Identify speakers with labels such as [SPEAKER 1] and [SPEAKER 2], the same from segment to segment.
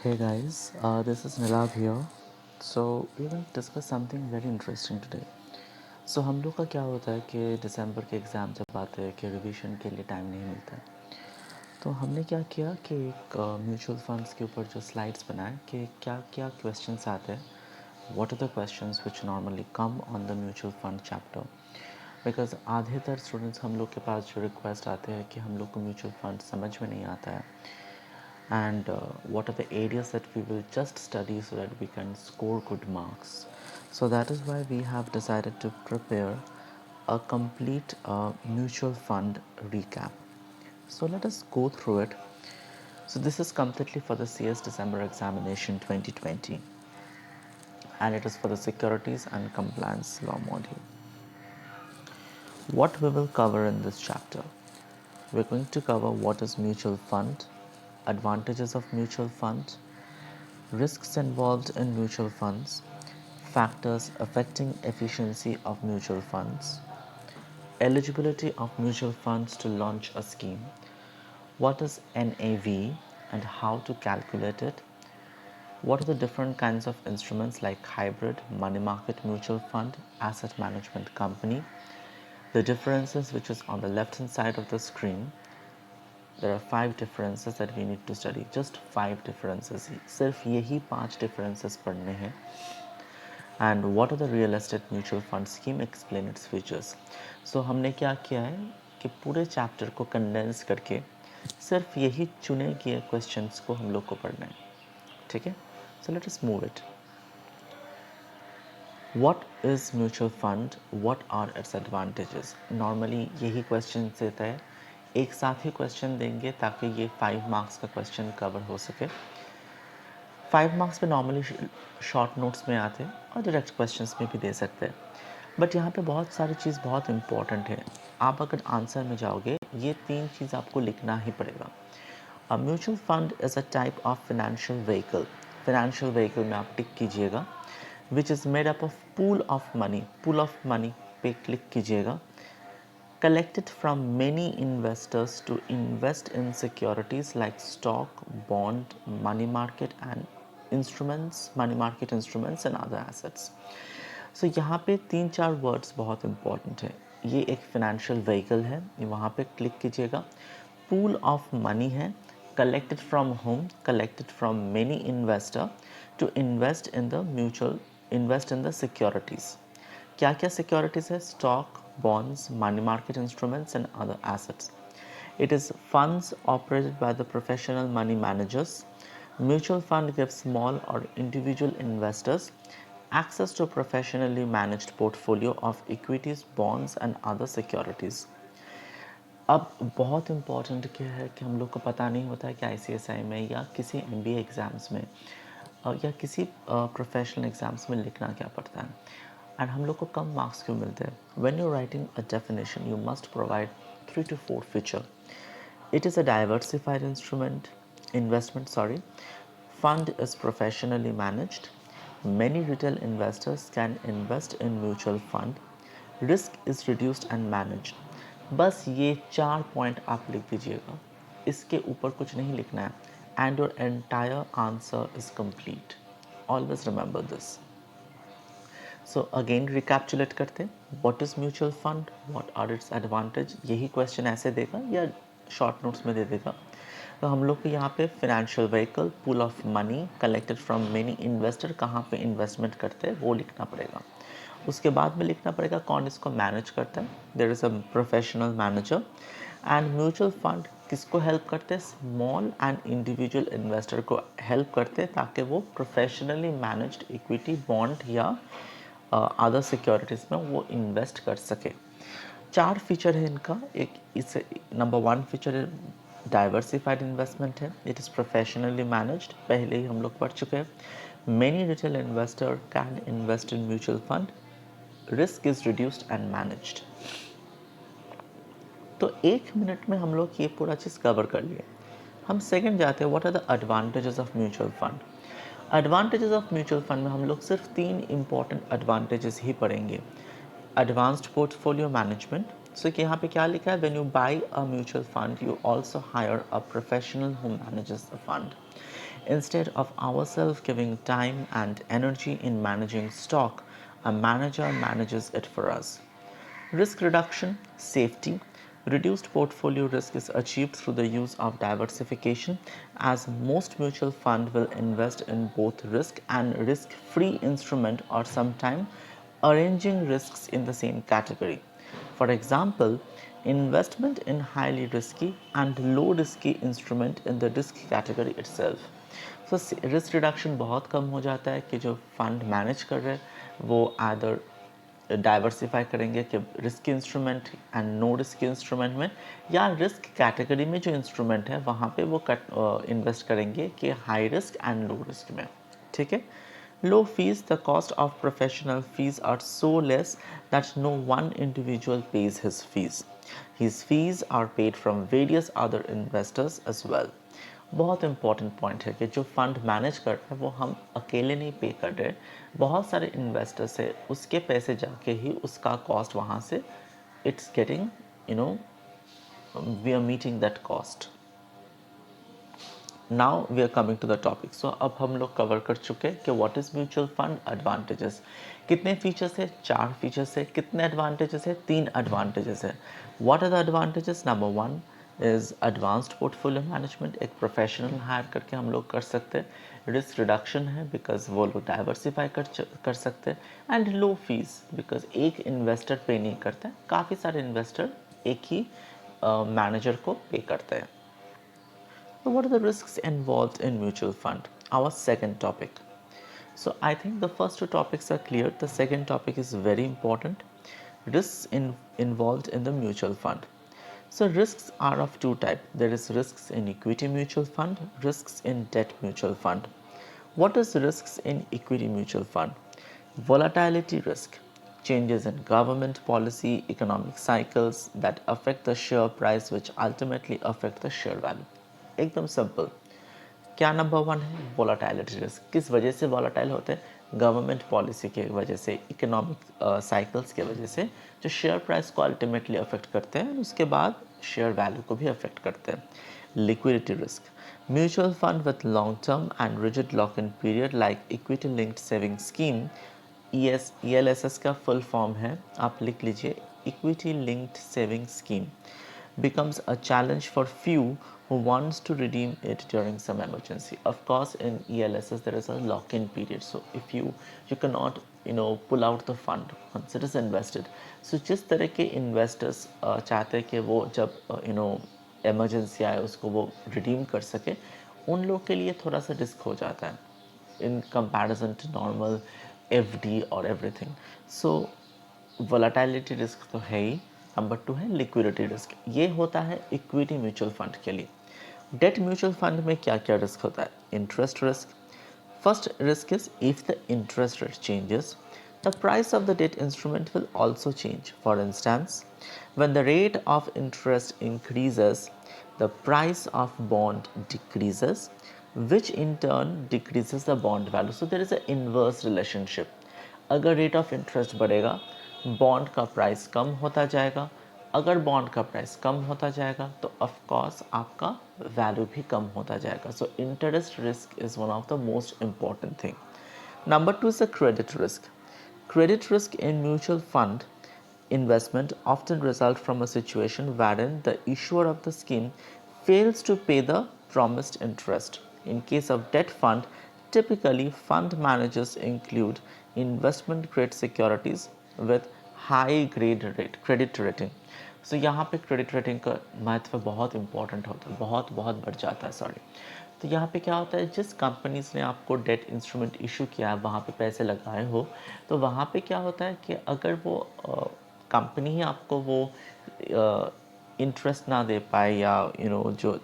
[SPEAKER 1] Hey guys, this is Nilab here. So we're going to discuss something very interesting today. So हम लोग का क्या होता है कि दिसंबर के एग्ज़ाम जब आते हैं कि रिवीजन के लिए टाइम नहीं मिलता है, तो हमने क्या किया कि एक म्यूचुअल फंड्स के ऊपर जो स्लाइड्स बनाए कि क्या क्या क्वेश्चंस आते हैं, what are the questions which normally come on the mutual fund chapter. Because आधेतर स्टूडेंट्स हम लोग के पास जो रिक्वेस्ट आते हैं कि हम लोग को म्यूचुअल फंड समझ में नहीं आता है, and what are the areas that we will just study so that we can score good marks. So that is why we have decided to prepare a complete mutual fund recap. So let us go through it. So this is completely for the CS December examination 2020, and it is for the securities and compliance law module. What we will cover in this chapter: we're going to cover what is mutual fund, advantages of mutual fund, risks involved in mutual funds, factors affecting efficiency of mutual funds, eligibility of mutual funds to launch a scheme, what is NAV and how to calculate it, what are the different kinds of instruments like hybrid, money market mutual fund, asset management company, the differences which is on the left hand side of the screen. There are 5 differences that we need to study, just 5 differences ही, सिर्फ यही 5 differences पढ़ने हैं. And what are the real estate mutual fund scheme, explain its features. So हमने क्या किया है कि पूरे चैप्टर को कंडेंस करके सिर्फ यही चुने गए क्वेश्चंस को हम लोग को पढ़ना है, ठीक है. So let us move it. What is mutual fund? What are its advantages? Normally यही क्वेश्चन देता है, एक साथ ही क्वेश्चन देंगे ताकि ये 5 मार्क्स का क्वेश्चन कवर हो सके. 5 मार्क्स पे नॉर्मली शॉर्ट नोट्स में आते हैं और डायरेक्ट क्वेश्चंस में भी दे सकते हैं, बट यहाँ पे बहुत सारी चीज़ बहुत इंपॉर्टेंट है. आप अगर आंसर में जाओगे ये 3 चीज़ आपको लिखना ही पड़ेगा. अ mutual fund is a type of financial vehicle. Financial vehicle में आप टिक कीजिएगा, which is made up of pool of money. Pool of money पे क्लिक कीजिएगा. Collected from many investors to invest in securities like stock, bond, money market and instruments, money market instruments and other assets. So यहाँ पे 3-4 words बहुत important है. ये एक financial vehicle है, वहाँ पे क्लिक कीजिएगा. पूल ऑफ मनी है, collected from whom, collected from many investor to invest in the securities. क्या क्या सिक्योरिटीज़ है? Stock, bonds, money market instruments, and other assets. It is funds operated by the professional money managers. Mutual fund gives small or individual investors access to a professionally managed portfolio of equities, bonds, and other securities. अब बहुत important क्या है कि हम लोग को पता नहीं होता है कि ICSI में या किसी MBA एग्ज़ाम्स में या किसी प्रोफेशनल एग्ज़ाम्स में लिखना क्या पड़ता है, एंड हम लोग को कम मार्क्स क्यों मिलते हैं. When you writing a definition you must provide 3 to 4 feature. It is a diversified instrument investment fund is professionally managed. Many retail investors can invest in mutual fund. Risk is reduced and managed. बस ये 4 point आप लिख दीजिएगा, इसके ऊपर कुछ नहीं लिखना है, and your entire answer is complete. Always remember this. So again recapitulate करते हैं. What is mutual fund, what are its advantage. यही क्वेश्चन ऐसे देगा या शॉर्ट नोट्स में दे देगा. तो हम लोग को यहाँ पे financial vehicle, pool of money collected from many investor, कहाँ पे इन्वेस्टमेंट करते हैं वो लिखना पड़ेगा. उसके बाद में लिखना पड़ेगा कौन इसको मैनेज करता है. There is a professional manager. And mutual fund किसको हेल्प करते हैं? स्मॉल एंड इंडिविजुअल इन्वेस्टर को हेल्प करते हैं ताकि वो प्रोफेशनली मैनेज्ड इक्विटी, बॉन्ड या अदर सिक्योरिटीज़ में वो इन्वेस्ट कर सके. 4 फीचर है इनका. एक इस नंबर 1 फीचर डाइवर्सिफाइड इन्वेस्टमेंट है. इट इज़ प्रोफेशनली मैनेज्ड, पहले ही हम लोग पढ़ चुके हैं. Many retail investor can invest in mutual fund. Risk is reduced and managed. तो 1 मिनट में हम लोग ये पूरा चीज़ कवर कर लिए. हम सेकंड जाते हैं, what are the advantages of mutual fund. Advantages of mutual fund में हम लोग सिर्फ 3 इंपॉर्टेंट एडवांटेजेस ही पढ़ेंगे. Advanced portfolio management. सो कि यहाँ पे क्या लिखा है? When you buy a mutual fund you also hire a professional who manages the fund. Instead of ourselves giving time and energy in managing stock, a manager manages it for us. Risk reduction, safety. Reduced portfolio risk is achieved through the use of diversification, as most mutual fund will invest in both risk and risk-free instrument, or sometimes arranging risks in the same category. For example, investment in highly risky and low risky instrument in the risk category itself. So risk reduction बहुत कम हो जाता है कि जो fund manage कर रहे हैं वो आदर डाइवर्सिफाई करेंगे कि risk instrument and no risk instrument में, या रिस्क कैटेगरी में जो इंस्ट्रूमेंट है वहाँ पे वो इन्वेस्ट करेंगे कि high risk and low risk में. ठीक है. Low fees, the cost of professional fees are so less that no one individual pays his fees. His fees are paid from various other investors as well. बहुत important point है कि जो fund manage कर रहे हैं वो हम अकेले नहीं पे कर रहे, बहुत सारे इन्वेस्टर से उसके पैसे जाके ही उसका कॉस्ट वहाँ से it's getting we are meeting that cost. Now we are coming to the topic. So अब हम लोग कवर कर चुके हैं कि what is mutual fund advantages. कितने फीचर्स है? 4 फीचर्स है. कितने एडवांटेजेस है? 3 एडवांटेजेस है. What are the advantages? Number 1 is advanced portfolio management. एक प्रोफेशनल हायर करके हम लोग कर सकते हैं. रिस्क रिडक्शन है बिकॉज वो लोग डाइवर्सिफाई कर सकते हैं. एंड लो फीस बिकॉज एक इन्वेस्टर पे नहीं करता है, काफ़ी सारे इन्वेस्टर एक ही मैनेजर को पे करते हैं. So what are the risks involved in mutual fund? Our second topic. So I think the first two topics are clear. The second topic is very important. Risks involved in the mutual fund. So risks are of two types. There is risks in equity mutual fund, risks in debt mutual fund. What is risks in equity mutual fund? Volatility risk, changes in government policy, economic cycles that affect the share price, which ultimately affect the share value. एकदम simple. क्या number 1 है? वोलाटाइलिटी risk. किस वजह से volatile होते हैं? Government policy के वजह से, इकोनॉमिक साइकिल्स के वजह से, जो शेयर प्राइस को अल्टीमेटली अफेक्ट करते हैं, उसके बाद शेयर वैल्यू को भी अफेक्ट करते हैं. Liquidity risk, mutual fund with long term and rigid lock in period like equity linked saving scheme. ELSS का फुल फॉर्म है, आप लिख लीजिए, equity linked saving scheme becomes a challenge for few who wants to redeem it during some emergency. Of course, in ELSS there is a lock-in period, so if you cannot pull out the fund once it is invested. So जिस तरह के investors चाहते हैं कि वो जब emergency आए उसको वो redeem कर सके, उन लोग के लिए थोड़ा सा रिस्क हो जाता है in comparison to normal FD और everything. So वोलाटिलिटी रिस्क तो है ही. नंबर 2 है लिक्विडिटी रिस्क. ये होता है इक्विटी म्यूचुअल फंड के लिए. डेट म्यूचुअल फंड में क्या क्या रिस्क होता है? Interest risk. First risk is if the interest rate changes, the price of the debt instrument will also change. For instance, when the rate of interest increases, the price of bond decreases, which in turn decreases the bond value. So there is an inverse relationship. अगर rate of interest बढ़ेगा, bond का price कम होता जाएगा. अगर bond का price कम होता जाएगा तो ऑफ कोर्स आपका वैल्यू भी कम होता जाएगा. So interest risk is one of the most important thing. Number 2 is the credit risk. Credit risk in mutual fund investment often result from a situation wherein the issuer of the scheme fails to pay the promised interest. In case of debt fund, typically fund managers include investment grade securities with high credit rating. So यहाँ पे credit rating का महत्व बहुत important होता है, बहुत बहुत बढ़ जाता है. सॉरी. तो यहाँ पे क्या होता है, जिस कंपनीज ने आपको डेट इंस्ट्रूमेंट इशू किया है, वहाँ पे पैसे लगाए हो, तो वहाँ पे क्या होता है कि अगर वो कंपनी ही आपको वो इंटरेस्ट ना दे पाए, या जो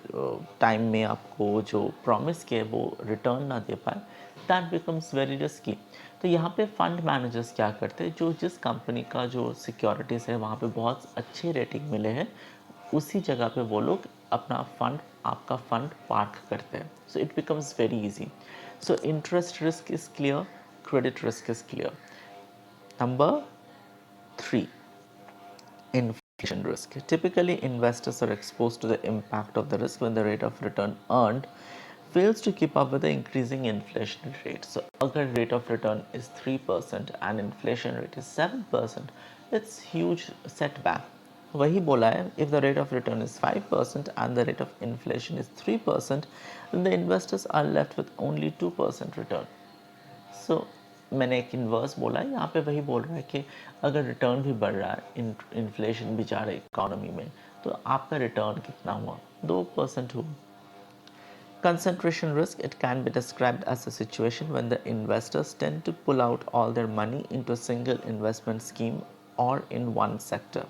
[SPEAKER 1] टाइम में आपको जो प्रॉमिस किए वो रिटर्न ना दे पाए, दैट बिकम्स वेरी रिस्की. तो यहाँ पे फंड मैनेजर्स क्या करते हैं, जो जिस कंपनी का जो सिक्योरिटीज़ है वहाँ पे बहुत अच्छे रेटिंग मिले हैं, उसी जगह पे वो लोग अपना फंड, आपका फंड पार्क करते हैं. So it becomes very easy. So interest risk is clear, credit risk is clear. Number 3, inflation risk. Typically, investors are exposed to the impact of the risk when the rate of return earned fails to keep up with the increasing inflation rate. So agar rate of return is 3% and inflation rate is 7%, it's huge setback. वही बोला है, if the rate of return is 5% and the rate of inflation is 3%, then the investors are left with only 2% return. So मैंने एक inverse बोला है, यहाँ पे वही बोल रहा है कि अगर रिटर्न भी बढ़ रहा है, इन्फ्लेशन भी जा रहा है इकोनॉमी में, तो आपका रिटर्न कितना हुआ? 2% हुआ. Concentration risk, it can be described as a situation when the investors tend to pull out all their money into a single investment scheme or in one sector.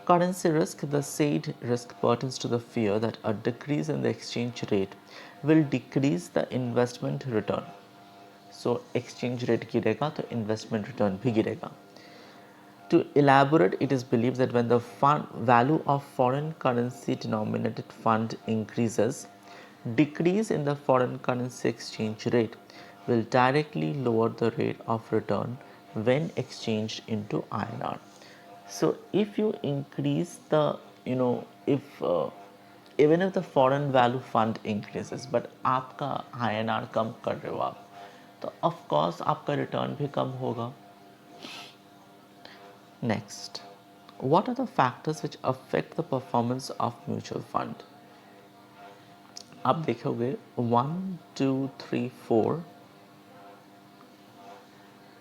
[SPEAKER 1] Currency risk, the said risk pertains to the fear that a decrease in the exchange rate will decrease the investment return. So exchange rate गिरेगा तो investment return भी गिरेगा. To elaborate, it is believed that when the value of foreign currency denominated fund increases, decrease in the foreign currency exchange rate will directly lower the rate of return when exchanged into INR. So if you increase the, if even if the foreign value fund increases, but आपका INR कम कर रहे हो आप, तो of course आपका return भी कम होगा. Next, what are the factors which affect the performance of mutual fund? आप देखोगे 1, 2, 3, 4.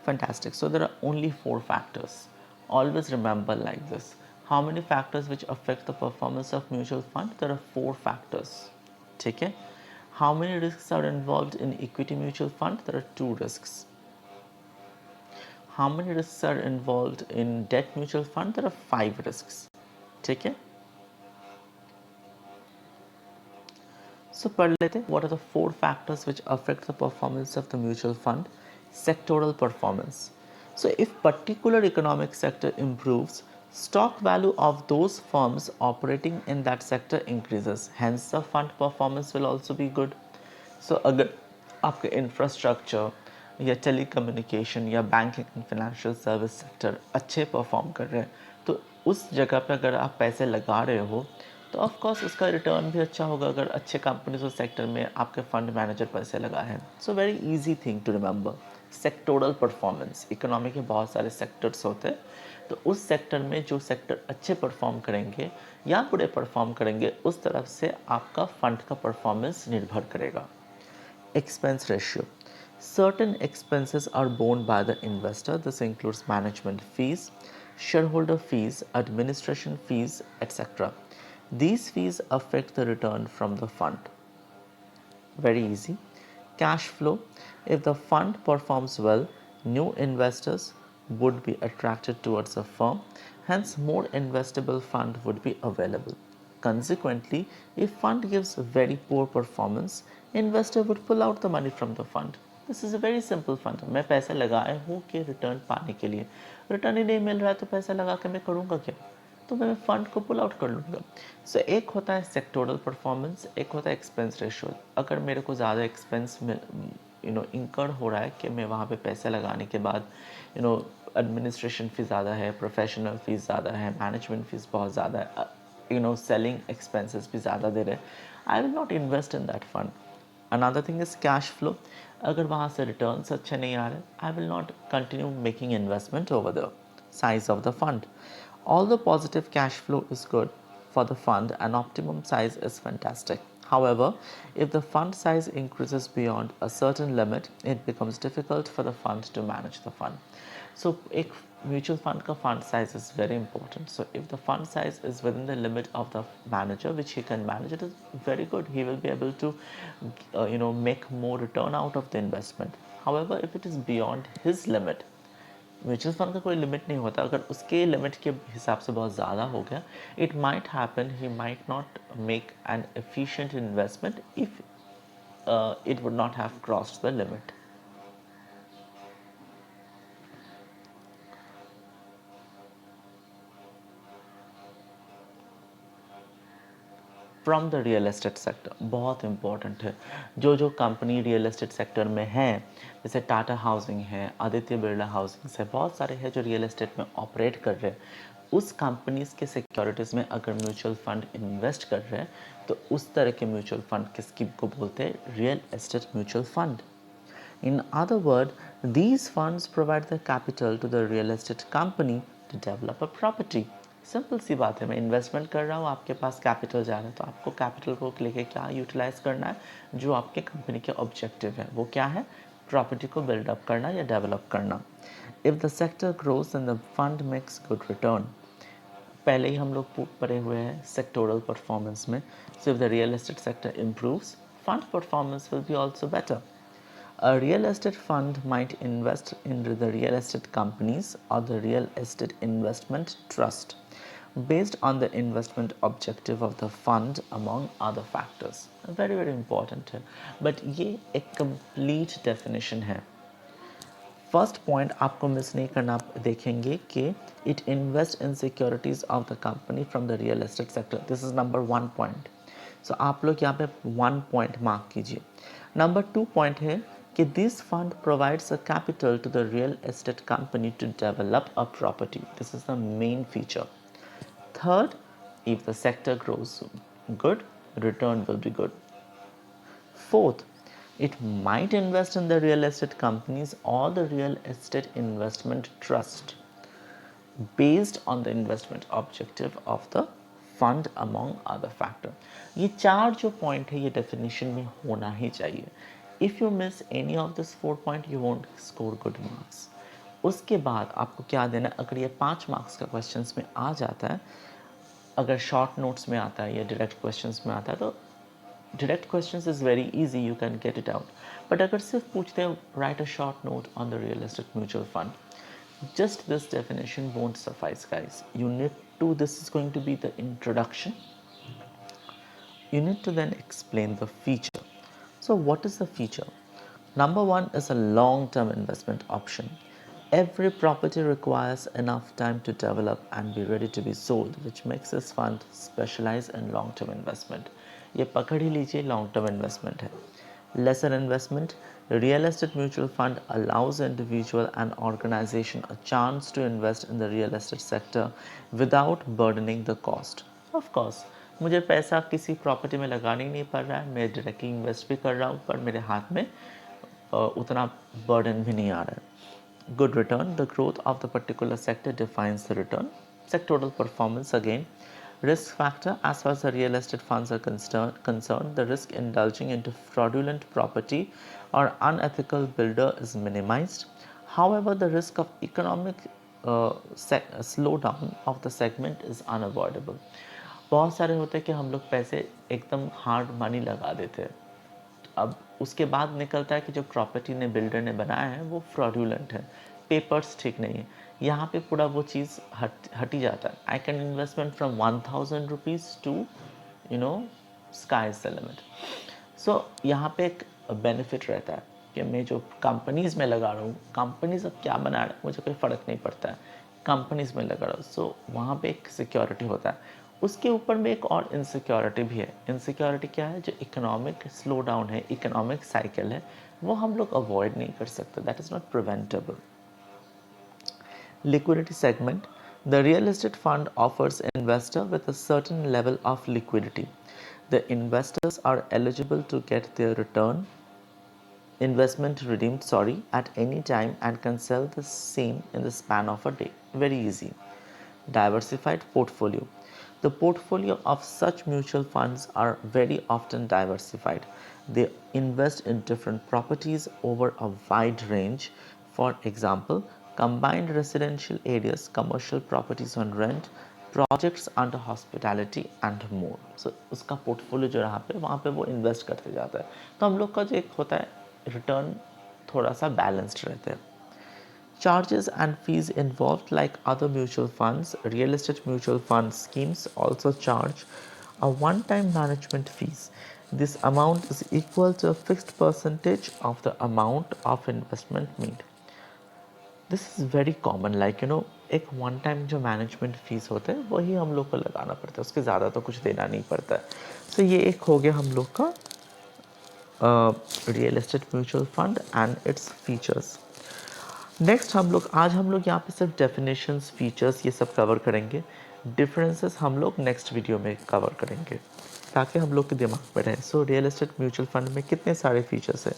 [SPEAKER 1] Fantastic. So there are only 4 factors. Always remember like this. How many factors which affect the performance of mutual fund? There are 4 factors. ठीक है? How many risks are involved in equity mutual fund? There are 2 risks. How many risks are involved in debt mutual fund? There are 5 risks. ठीक है? So पढ़ लेते हैं. What are the 4 factors which affect the performance of the mutual fund? Sectoral performance. So if particular economic sector improves, stock value of those firms operating in that sector increases. Hence the fund performance will also be good. So अगर आपके infrastructure या telecommunication या banking and financial service sector अच्छे perform कर रहे हैं, तो उस जगह पे अगर आप पैसे लगा रहे हो तो ऑफ कोर्स उसका रिटर्न भी अच्छा होगा अगर अच्छे कंपनीज उस सेक्टर में आपके फंड मैनेजर पैसे लगा है. So very easy thing to remember. Sectoral performance, economy के बहुत सारे सेक्टर्स होते हैं, तो उस सेक्टर में जो सेक्टर अच्छे परफॉर्म करेंगे या बुरे परफॉर्म करेंगे उस तरफ से आपका फंड का परफॉर्मेंस निर्भर करेगा. Expense ratio. Certain expenses are borne by the investor. This includes management fees, shareholder fees, administration fees, etc. These fees affect the return from the fund. Very easy. Cash flow. If the fund performs well, new investors would be attracted towards the firm. Hence, more investable fund would be available. Consequently, if fund gives very poor performance, investor would pull out the money from the fund. This is a very simple fund. मैं पैसे लगाए हूँ कि return पाने के लिए, return ही नहीं मिल रहा है तो पैसा लगा के मैं करूँगा क्या? तो मैं फंड को पुल आउट कर लूँगा. सो एक होता है सेक्टोरल परफॉर्मेंस, एक होता है एक्सपेंस रेशियो. अगर मेरे को ज़्यादा एक्सपेंस में इंकर हो रहा है कि मैं वहाँ पे पैसे लगाने के बाद एडमिनिस्ट्रेशन फ़ीस ज़्यादा है, प्रोफेशनल फ़ीस ज़्यादा है, मैनेजमेंट फ़ीस बहुत ज़्यादा है, selling expenses भी ज़्यादा दे रहे, I will not invest in that fund. Another thing is cash flow. अगर वहाँ से returns अच्छे नहीं आ रहे, I will not continue making investment over the size of the fund. Although positive cash flow is good for the fund, an optimum size is fantastic. However, if the fund size increases beyond a certain limit, it becomes difficult for the fund to manage the fund. So, a mutual fund ka fund size is very important. So, if the fund size is within the limit of the manager, which he can manage, it is very good. He will be able to, make more return out of the investment. However, if it is beyond his limit, mutual fund का कोई limit नहीं होता. अगर उसके limit के हिसाब से बहुत ज़्यादा हो गया, it might happen he might not make an efficient investment if it would not have crossed the limit. From the real estate sector बहुत इंपॉर्टेंट है. जो जो कंपनी रियल एस्टेट सेक्टर में है, जैसे टाटा हाउसिंग है, आदित्य बिरला हाउसिंग है, बहुत सारे हैं जो रियल एस्टेट में ऑपरेट कर रहे हैं, उस कंपनीज के सिक्योरिटीज़ में अगर म्यूचुअल फंड इन्वेस्ट कर रहे हैं तो उस तरह के म्यूचुअल फंड के स्कीम को बोलते हैं real estate mutual fund. In other words, these funds provide the capital to the real estate company to develop a property. Simple सी बात है, मैं इन्वेस्टमेंट कर रहा हूँ, आपके पास कैपिटल जा रहा है, तो आपको कैपिटल को लेके क्या यूटिलाइज करना है, जो आपके कंपनी के ऑब्जेक्टिव है वो क्या है, प्रॉपर्टी को बिल्डअप करना या डेवलप करना. If the sector grows and the fund makes good return. पहले ही हम लोग पढ़े हुए हैं सेक्टोरल परफॉर्मेंस में. So if the real estate sector improves, fund performance will be also better. A real estate fund might invest in the real estate companies or the real estate investment trust based on the investment objective of the fund among other factors. Very very important है, but ये एक complete definition है. First point आपको miss नहीं करना, आप देखेंगे कि it invest in securities of the company from the real estate sector. This is number 1 point. So आप लोग यहाँ पे 1 पॉइंट मार्क कीजिए. नंबर 2 पॉइंट है कि this fund provides a capital to the real estate company to develop a property. This is the main feature. Third, if the sector grows good, return will be good. Fourth, it might invest in the real estate companies or the real estate investment trust based on the investment objective of the fund among other factor. ये 4 जो point है ये definition में होना ही चाहिए. If you miss any of this 4 point you won't score good marks. उसके बाद आपको क्या देना है, अगर ये 5 मार्क्स का क्वेश्चंस में आ जाता है, अगर शॉर्ट नोट्स में आता है या डायरेक्ट क्वेश्चंस में आता है, तो direct questions is very easy, you can get it out. But अगर सिर्फ पूछते हैं write a short note on the real estate mutual fund, just this definition won't suffice, guys. You need to, this is going to be the introduction. You need to then explain the feature. So what is the feature? Number 1 is a long-term investment option. Every property requires enough time to develop and be ready to be sold, which makes this fund specialize in long-term investment. ये पकड़ ही लीजिए, long-term investment है. Lesser investment. Real estate mutual fund allows individual and organization a chance to invest in the real estate sector without burdening the cost. Of course, मुझे पैसा किसी property में लगाना ही नहीं पड़ रहा है, मैं डायरेक्टली इन्वेस्ट भी कर रहा हूँ, पर मेरे हाथ में उतना बर्डन भी नहीं आ रहा है. Good return. The growth of the particular sector defines the return. Sectoral performance again. Risk factor. As far as the real estate funds are concerned, the risk indulging into fraudulent property or unethical builder is minimized. However, the risk of economic slowdown of the segment is unavoidable. बहुत सारे होते हैं कि हम लोग पैसे एकदम hard money लगा देते हैं, अब उसके बाद निकलता है कि जो प्रॉपर्टी ने बिल्डर ने बनाया है वो फ्रॉड्यूलेंट है, पेपर्स ठीक नहीं है. यहाँ पे पूरा वो चीज़ हट ही जाता है. I can investment from 1000 rupees to sky is the limit. So यहाँ पे एक बेनिफिट रहता है कि मैं जो कंपनीज़ में लगा रहा हूँ, कंपनीज अब क्या बना रहा है मुझे कोई फ़र्क नहीं पड़ता है, कंपनीज़ में लगा रहा हूँ. सो वहाँ पे एक सिक्योरिटी होता है. उसके ऊपर में एक और इनसिक्योरिटी भी है. इनसिक्योरिटी क्या है, जो इकोनॉमिक स्लो डाउन है, इकोनॉमिक साइकिल है, वो हम लोग अवॉइड नहीं कर सकते. That is not preventable. Liquidity segment. The real estate fund offers investor with a certain level of liquidity. The investors are eligible to get their investment redeemed at any time and can sell the same in the span of a day. Very easy. Diversified portfolio. The portfolio of such mutual funds are very often diversified. They invest in different properties over a wide range. For example, combined residential areas, commercial properties on rent, projects under hospitality and more. So उसका portfolio जो रहा पे वहाँ पे वो invest करते जाता है. तो हम लोग का जो एक होता है return थोड़ा सा balanced रहता है. Charges and fees involved. Like other mutual funds, real estate mutual fund schemes also charge a one-time management fees. This amount is equal to a fixed percentage of the amount of investment made. This is very common. Like एक one time जो management fees होते हैं वही हम लोग को लगाना पड़ता है, उसके ज़्यादा तो कुछ देना नहीं पड़ता है. सो ये एक हो गया हम लोग का real estate mutual fund and its features. Next आज हम लोग यहाँ पे सिर्फ डेफिनेशंस, फीचर्स ये सब कवर करेंगे। डिफरेंसेस हम लोग नेक्स्ट वीडियो में कवर करेंगे ताकि हम लोग के दिमाग में रहे। So real estate mutual fund में कितने सारे फीचर्स है?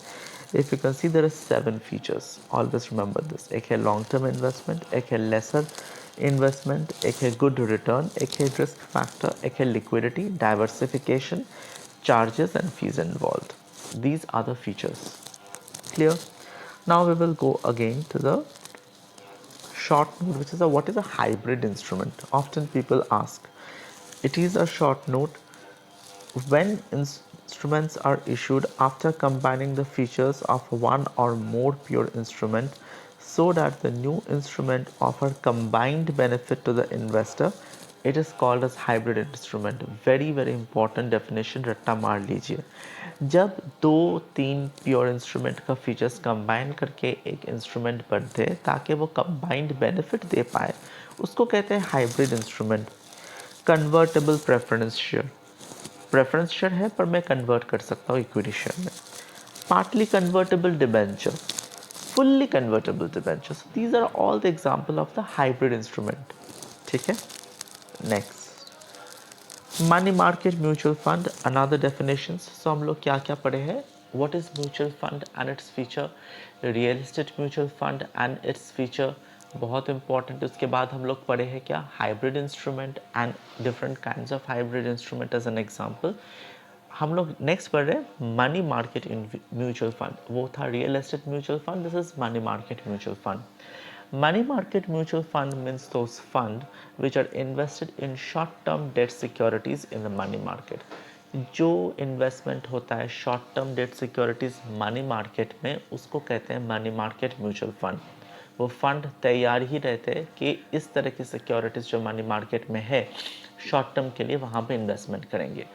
[SPEAKER 1] If you can see there are 7 features, always remember this. एक है लॉन्ग टर्म इन्वेस्टमेंट, एक है लेसर इन्वेस्टमेंट, एक है गुड रिटर्न, एक है रिस्क फैक्टर, एक है liquidity, diversification, charges and fees involve. These are the features. Clear? Now we will go again to the short note, which is what is a hybrid instrument. Often people ask. It is a short note when instruments are issued after combining the features of one or more pure instrument so that the new instrument offer combined benefit to the investor. It is called as hybrid instrument. Very important definition रट्टा मार लीजिए। जब 2-3 pure instrument का features combine करके एक instrument बनते ताकि वो कंबाइंड बेनिफिट दे पाए, उसको कहते हैं hybrid instrument. Convertible preference share है पर मैं कन्वर्ट कर सकता हूँ इक्विटी शेयर में। Partly convertible debenture, fully convertible debenture. So these are all the example of the hybrid instrument. ठीक है, next money market mutual fund, another definitions. So हम लोग क्या क्या पढ़े हैं? What is mutual fund and its feature, real estate mutual fund and its feature, बहुत important. उसके बाद हम लोग पढ़े हैं क्या? Hybrid instrument and different kinds of hybrid instrument as an example. हम लोग नेक्स्ट पढ़ रहे हैं money market in mutual fund. वो था real estate mutual fund, this is money market mutual fund. Money market mutual fund means those funds which are invested in short-term debt securities in the money market. जो investment होता है short term date securities money market में, उसको कहते हैं money market mutual fund. वो fund तैयार ही रहते हैं कि इस तरह की सिक्योरिटीज़ जो मनी मार्केट में है शॉर्ट टर्म के लिए वहाँ पे इन्वेस्टमेंट करेंगे।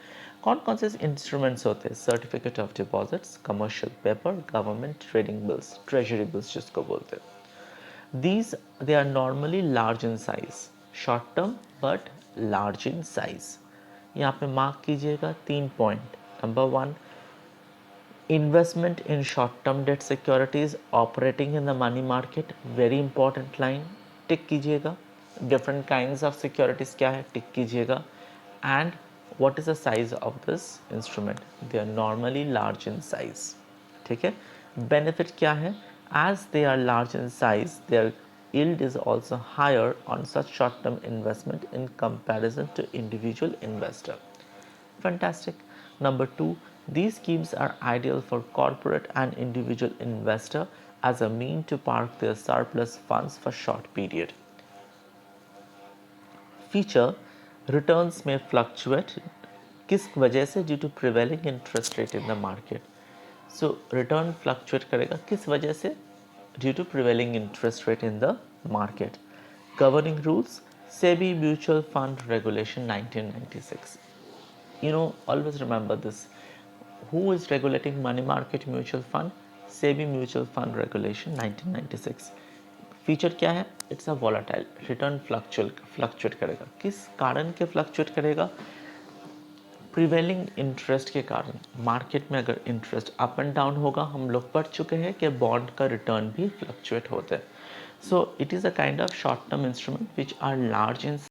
[SPEAKER 1] कौन कौन से इंस्ट्रूमेंट्स होते हैं? Certificate of deposits, commercial paper, government trading bills, treasury bills जिसको बोलते हैं। These they are normally large in size, short term but large in size. यहाँ पे मार्क कीजिएगा 3 point. Number 1, investment in short term debt securities operating in the money market, very important line, tick कीजिएगा। Different kinds of securities क्या है, tick कीजिएगा। And what is the size of this instrument? They are normally large in size. ठीक है, benefit क्या है? As they are large in size, their yield is also higher on such short-term investment in comparison to individual investor. Fantastic. Number 2, these schemes are ideal for corporate and individual investor as a mean to park their surplus funds for short period. Feature, returns may fluctuate. किस वजह से? Due to prevailing interest rate in the market. So return fluctuate करेगा किस वजह से? Due to prevailing interest rate in the market. Governing rules, SEBI mutual fund regulation 1996। You know, always remember this. Who is regulating money market mutual fund? SEBI mutual fund regulation 1996। Feature क्या है? It's a volatile, return fluctuate करेगा। किस कारण के fluctuate करेगा? Prevailing interest के कारण। Market में अगर इंटरेस्ट अप एंड डाउन होगा, हम लोग पढ़ चुके हैं कि बॉन्ड का रिटर्न भी फ्लक्चुएट होता है। So it is a kind of short term instrument which are large in